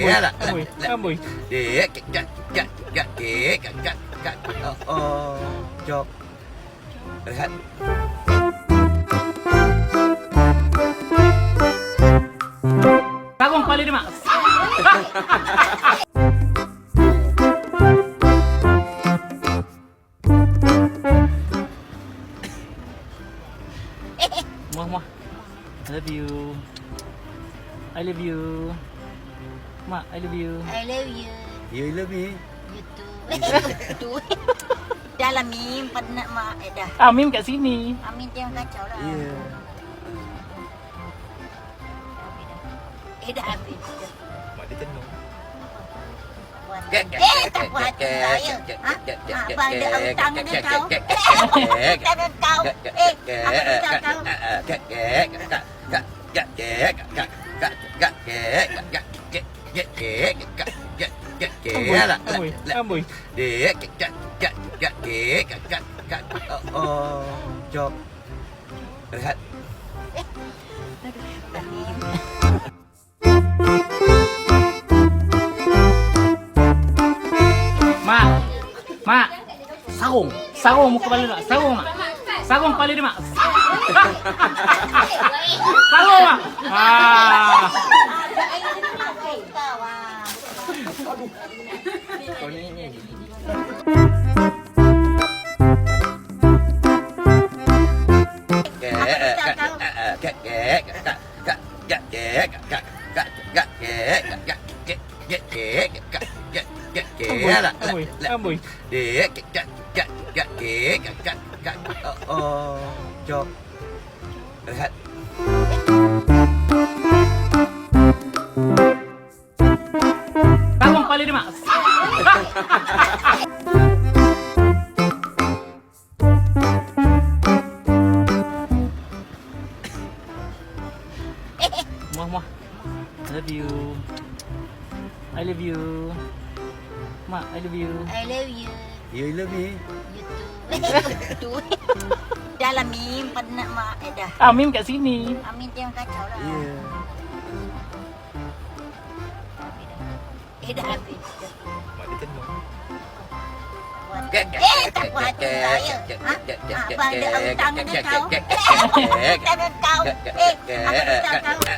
Amboi. Jog. Rehat. Sagong pali Mas. Muah. I love you. I love you. Ma, I love you. I love you. You love me. You too. Dah lah Mim, penat mak. Dah. Mim kat sini. Amin jangan kacau lah. Iya. Dah habis. Mak dia tenung. Tak puas hati saya. Abang ada hutang dengan kau. Dengan kau. Amboi. Jog. Rehat. Mak. Sarung muka kepala Mak. Sarung kepala dia Mak. Sarung Mak. Kau ni. Amboi. Jog. Rehat. Sarung kepala dia Mak. Muah. I love you. I love you. Ma, I love you. I love you. You love me. You too. Dah lah Mim, penat mak. Dah. Mim kat sini. Amin jangan kacau lah. Iya. Dah habis. Mak dia tenung. Tak puas hati saya. Abang ada hutang dengan kau. Dengan kau. Abang kacau kau.